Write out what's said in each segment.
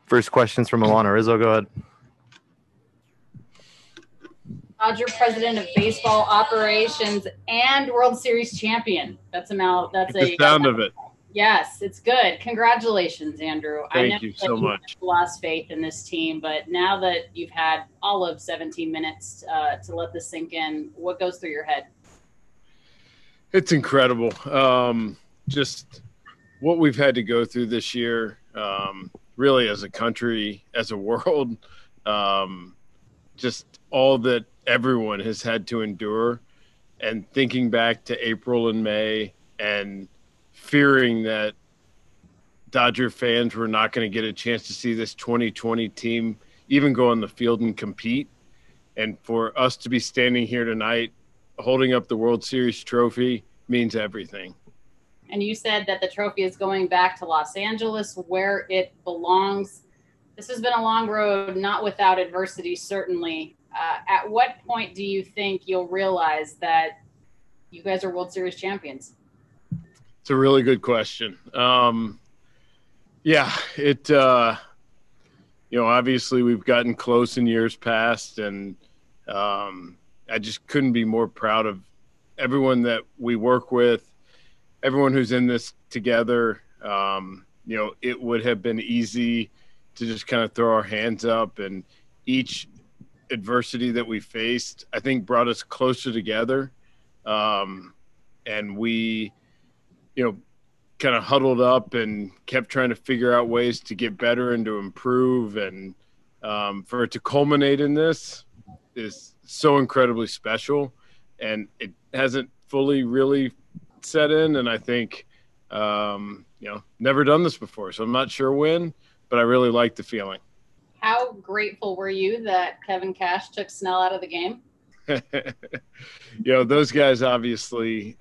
First question's from Alanna Rizzo. Go ahead. Dodger president of baseball operations and World Series champion. That's the sound of it. Yes, it's good. Congratulations, Andrew. Thank you so much. Lost faith in this team, but now that you've had all of 17 minutes to let this sink in, what goes through your head? It's incredible. Just what we've had to go through this year, really as a country, as a world, just all that everyone has had to endure, and thinking back to April and May and fearing that Dodger fans were not going to get a chance to see this 2020 team even go on the field and compete. And for us to be standing here tonight holding up the World Series trophy means everything. And you said that the trophy is going back to Los Angeles, where it belongs. This has been a long road, not without adversity, certainly. At what point do you think you'll realize that you guys are World Series champions? It's a really good question. Obviously we've gotten close in years past, and I just couldn't be more proud of everyone that we work with, everyone who's in this together. It would have been easy to just kind of throw our hands up, and each adversity that we faced, I think, brought us closer together. And we, kind of huddled up and kept trying to figure out ways to get better and to improve. And for it to culminate in this is so incredibly special. And it hasn't fully really set in. And I think, never done this before. So I'm not sure when, but I really like the feeling. How grateful were you that Kevin Cash took Snell out of the game? Those guys obviously,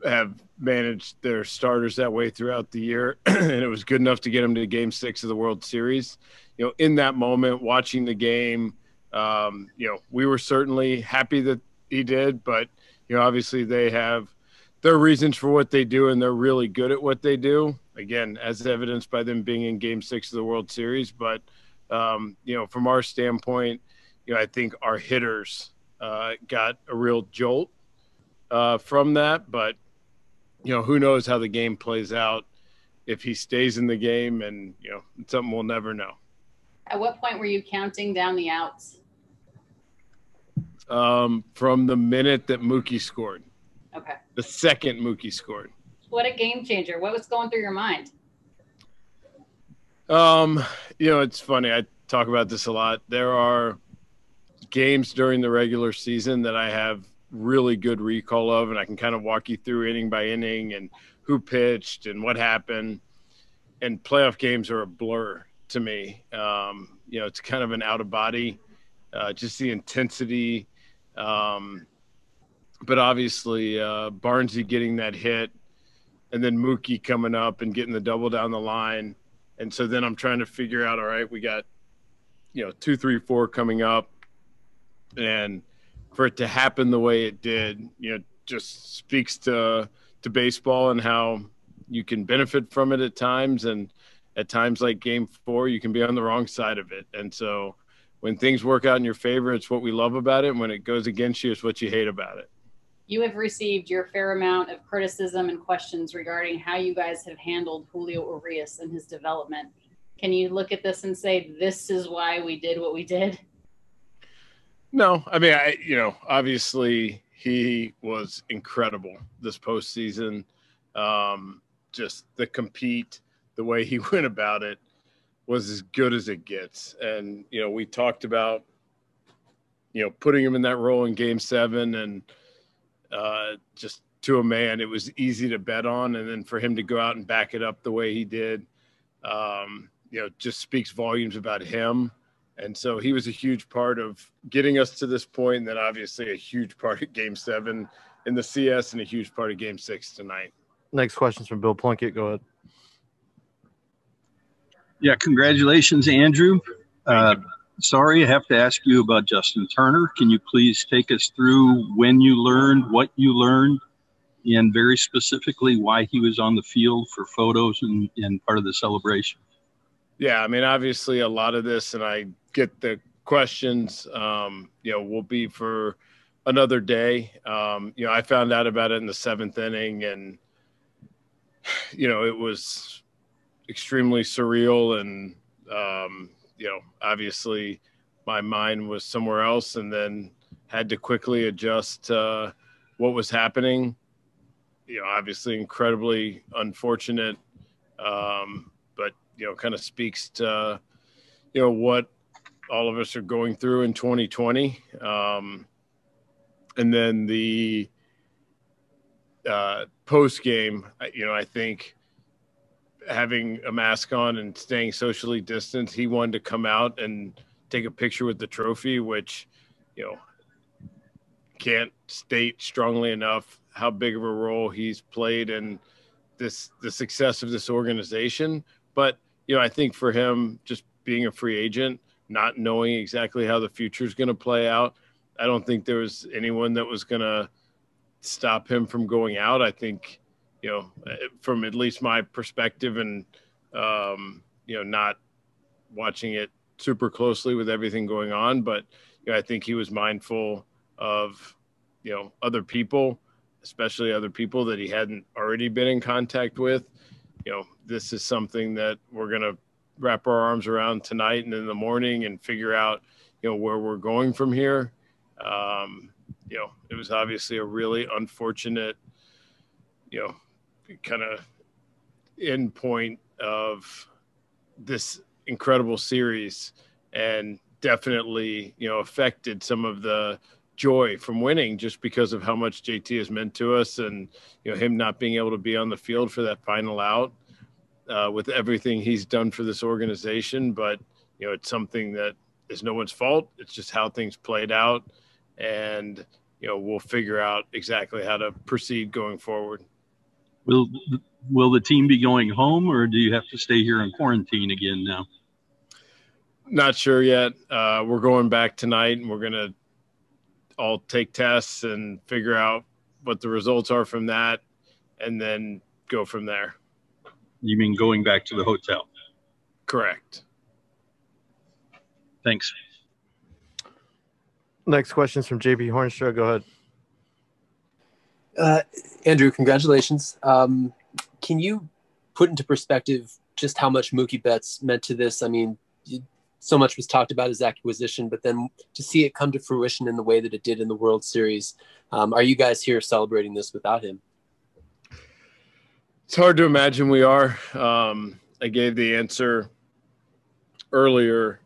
have managed their starters that way throughout the year, and it was good enough to get them to Game 6 of the World Series. In that moment, watching the game, we were certainly happy that he did, but obviously they have their reasons for what they do, and they're really good at what they do. Again, as evidenced by them being in Game 6 of the World Series. But from our standpoint, I think our hitters got a real jolt from that. But who knows how the game plays out if he stays in the game, and it's something we'll never know. At what point were you counting down the outs? From the minute that Mookie scored. Okay. The second Mookie scored. What a game changer. What was going through your mind? It's funny. I talk about this a lot. There are games during the regular season that I have really good recall of, and I can kind of walk you through inning by inning and who pitched and what happened. And playoff games are a blur to me. It's kind of an out of body, just the intensity. But obviously Barnesy getting that hit, and then Mookie coming up and getting the double down the line. And so then I'm trying to figure out, all right, we got, 2, 3, 4 coming up. And for it to happen the way it did, just speaks to baseball and how you can benefit from it at times. And at times like Game 4, you can be on the wrong side of it. And so when things work out in your favor, it's what we love about it. And when it goes against you, it's what you hate about it. You have received your fair amount of criticism and questions regarding how you guys have handled Julio Urias and his development. Can you look at this and say, this is why we did what we did? No, I mean, obviously he was incredible this postseason. Just the way he went about it was as good as it gets. And, we talked about, putting him in that role in Game 7, and just to a man, it was easy to bet on. And then for him to go out and back it up the way he did, just speaks volumes about him. And so he was a huge part of getting us to this point, and then obviously a huge part of Game 7 in the CS and a huge part of Game 6 tonight. Next question's from Bill Plunkett. Go ahead. Yeah, congratulations, Andrew. Sorry, I have to ask you about Justin Turner. Can you please take us through when you learned, what you learned, and very specifically why he was on the field for photos and part of the celebration? Yeah, I mean, obviously a lot of this, and I get the questions, will be for another day. I found out about it in the 7th inning, and, it was extremely surreal. And, obviously my mind was somewhere else, and then had to quickly adjust to what was happening. Obviously incredibly unfortunate, but, kind of speaks to, what all of us are going through in 2020. And then the post game, I think having a mask on and staying socially distanced, he wanted to come out and take a picture with the trophy, which, can't state strongly enough how big of a role he's played in the success of this organization. But, I think for him, just being a free agent, not knowing exactly how the future is going to play out, I don't think there was anyone that was going to stop him from going out. I think, from at least my perspective, and, not watching it super closely with everything going on, but, I think he was mindful of, other people, especially other people that he hadn't already been in contact with. This is something that we're going to wrap our arms around tonight and in the morning and figure out, where we're going from here. It was obviously a really unfortunate, kind of end point of this incredible series, and definitely, affected some of the joy from winning just because of how much JT has meant to us, and, him not being able to be on the field for that final out, with everything he's done for this organization. But, it's something that is no one's fault. It's just how things played out. And, we'll figure out exactly how to proceed going forward. Will the team be going home, or do you have to stay here in quarantine again now? Not sure yet. We're going back tonight, and we're going to all take tests and figure out what the results are from that, and then go from there. You mean going back to the hotel? Correct. Thanks. Next question is from JP Hoornstra. Go ahead. Andrew, congratulations. Can you put into perspective just how much Mookie Betts meant to this? I mean, so much was talked about his acquisition, but then to see it come to fruition in the way that it did in the World Series, are you guys here celebrating this without him? It's hard to imagine we are. I gave the answer earlier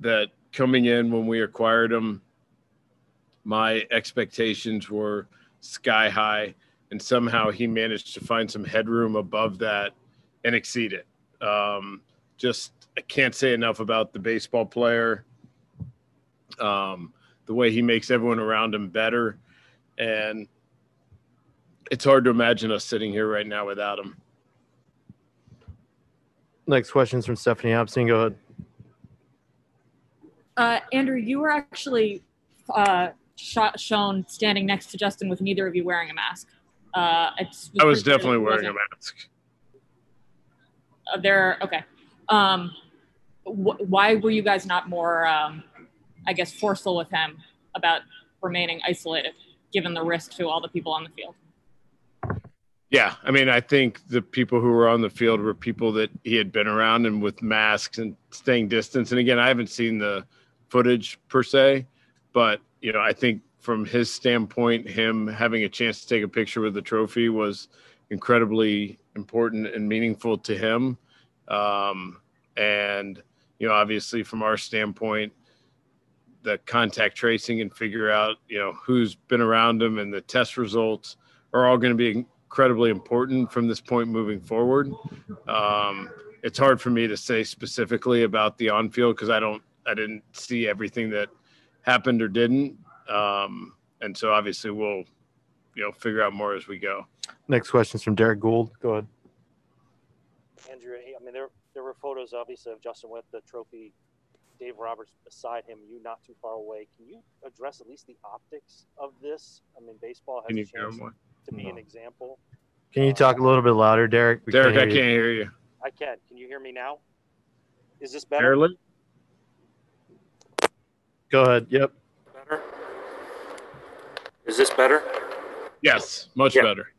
that coming in when we acquired him, my expectations were sky high, and somehow he managed to find some headroom above that and exceed it. I can't say enough about the baseball player, the way he makes everyone around him better. And it's hard to imagine us sitting here right now without him. Next question is from Stephanie Apstein. Go ahead. Andrew, you were actually shown standing next to Justin with neither of you wearing a mask. I was definitely wearing a mask. Okay. Why were you guys not more, forceful with him about remaining isolated, given the risk to all the people on the field? Yeah, I mean, I think the people who were on the field were people that he had been around, and with masks and staying distance. And again, I haven't seen the footage per se, but, I think from his standpoint, him having a chance to take a picture with the trophy was incredibly important and meaningful to him. And, obviously from our standpoint, the contact tracing and figure out, who's been around him, and the test results are all going to be incredibly important from this point moving forward. It's hard for me to say specifically about the on-field because I didn't see everything that happened or didn't. And so obviously we'll, figure out more as we go. Next question is from Derrick Goold. Go ahead. Andrew, I mean, there were photos obviously of Justin with the trophy, Dave Roberts beside him, you not too far away. Can you address at least the optics of this? I mean, baseball has a chance to be an example. Can you talk a little bit louder, Derrick? Derrick, I can't hear you. I can. Can you hear me now? Is this better? Barely? Go ahead. Yep. Better? Is this better? Yes, much Yeah. better.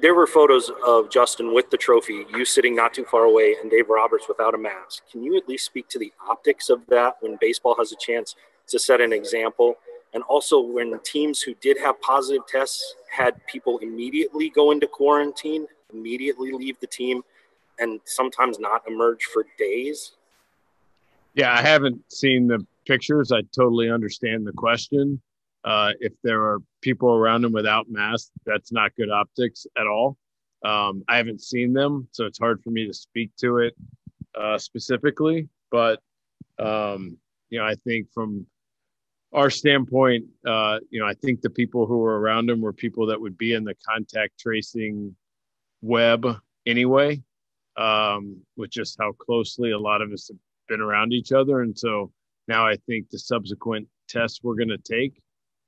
There were photos of Justin with the trophy, you sitting not too far away, and Dave Roberts without a mask. Can you at least speak to the optics of that when baseball has a chance to set an example? And also when teams who did have positive tests had people immediately go into quarantine, immediately leave the team, and sometimes not emerge for days? Yeah, I haven't seen the pictures. I totally understand the question. If there are people around him without masks, that's not good optics at all. I haven't seen them, so it's hard for me to speak to it specifically. But, I think from our standpoint, I think the people who were around him were people that would be in the contact tracing web anyway, with just how closely a lot of us have been around each other. And so now I think the subsequent tests we're going to take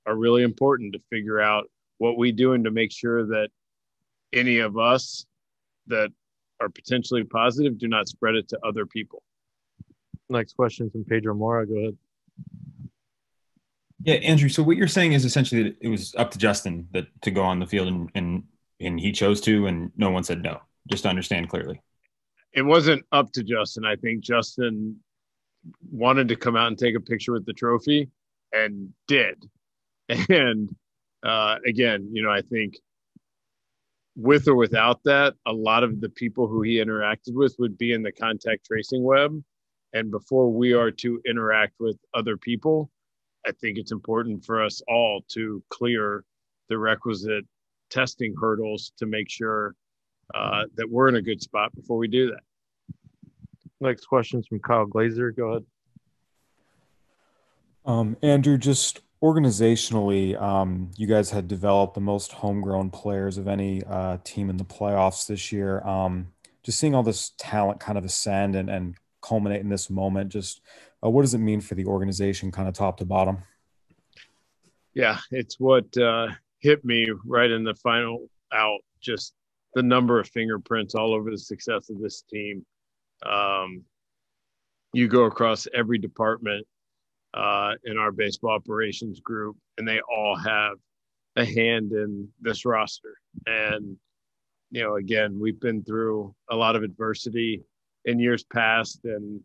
are really important to figure out what we do and to make sure that any of us that are potentially positive do not spread it to other people. Next question from Pedro Moura. Go ahead. Yeah, Andrew. So what you're saying is essentially that it was up to Justin to go on the field and he chose to, and no one said no. Just to understand clearly. It wasn't up to Justin. I think Justin wanted to come out and take a picture with the trophy and did. And again, I think with or without that, a lot of the people who he interacted with would be in the contact tracing web. And before we are to interact with other people, I think it's important for us all to clear the requisite testing hurdles to make sure that we're in a good spot before we do that. Next question's from Kyle Glaser. Go ahead. Andrew, just organizationally, you guys had developed the most homegrown players of any team in the playoffs this year. Just seeing all this talent kind of ascend and culminate in this moment, just what does it mean for the organization kind of top to bottom? Yeah, it's what hit me right in the final out, just the number of fingerprints all over the success of this team. You go across every department in our baseball operations group, and they all have a hand in this roster. And, again, we've been through a lot of adversity in years past, and,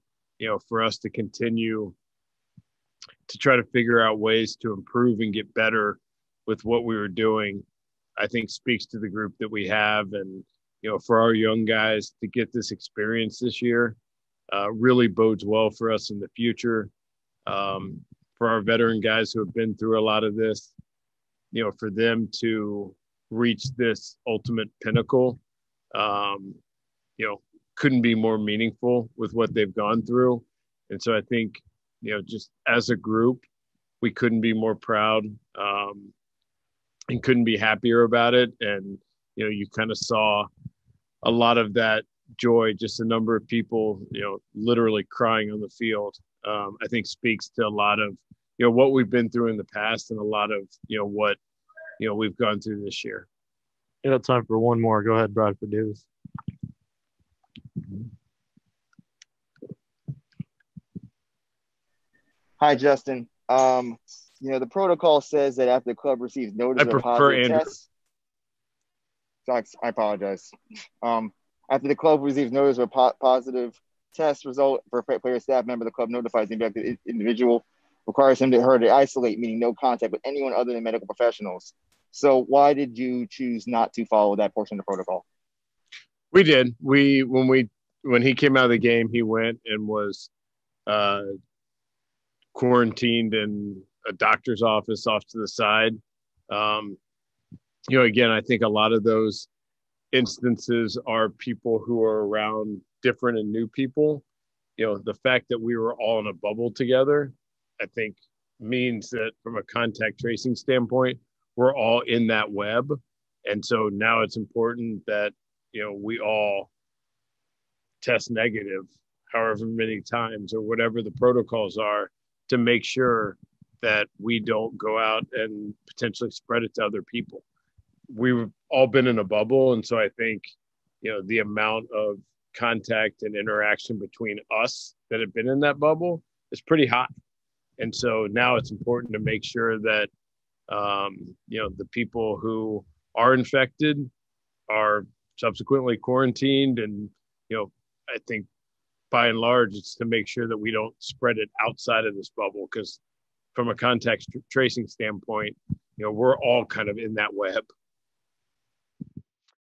for us to continue to try to figure out ways to improve and get better with what we were doing, I think speaks to the group that we have. And, for our young guys to get this experience this year really bodes well for us in the future. For our veteran guys who have been through a lot of this, for them to reach this ultimate pinnacle, couldn't be more meaningful with what they've gone through. And so I think, just as a group, we couldn't be more proud and couldn't be happier about it. And, you kind of saw a lot of that joy, just a number of people, literally crying on the field. I think speaks to a lot of, what we've been through in the past and a lot of, what, we've gone through this year. Time for one more. Go ahead, Bradford Davis. Hi, Justin. The protocol says that after the club receives notice of a positive test. I apologize. After the club receives notice of a positive test result for a player staff member, the club notifies the infected individual, requires him or her to isolate, meaning no contact with anyone other than medical professionals. So why did you choose not to follow that portion of the protocol? We did. When he came out of the game, he went and was quarantined in a doctor's office off to the side. Again, I think a lot of those instances are people who are around different and new people. The fact that we were all in a bubble together, I think means that from a contact tracing standpoint, we're all in that web. And so now it's important that, we all test negative however many times or whatever the protocols are to make sure that we don't go out and potentially spread it to other people. We've all been in a bubble. And so I think, the amount of contact and interaction between us that have been in that bubble is pretty high. And so now it's important to make sure that, the people who are infected are subsequently quarantined. And, I think by and large, it's to make sure that we don't spread it outside of this bubble, because from a contact tracing standpoint, we're all kind of in that web.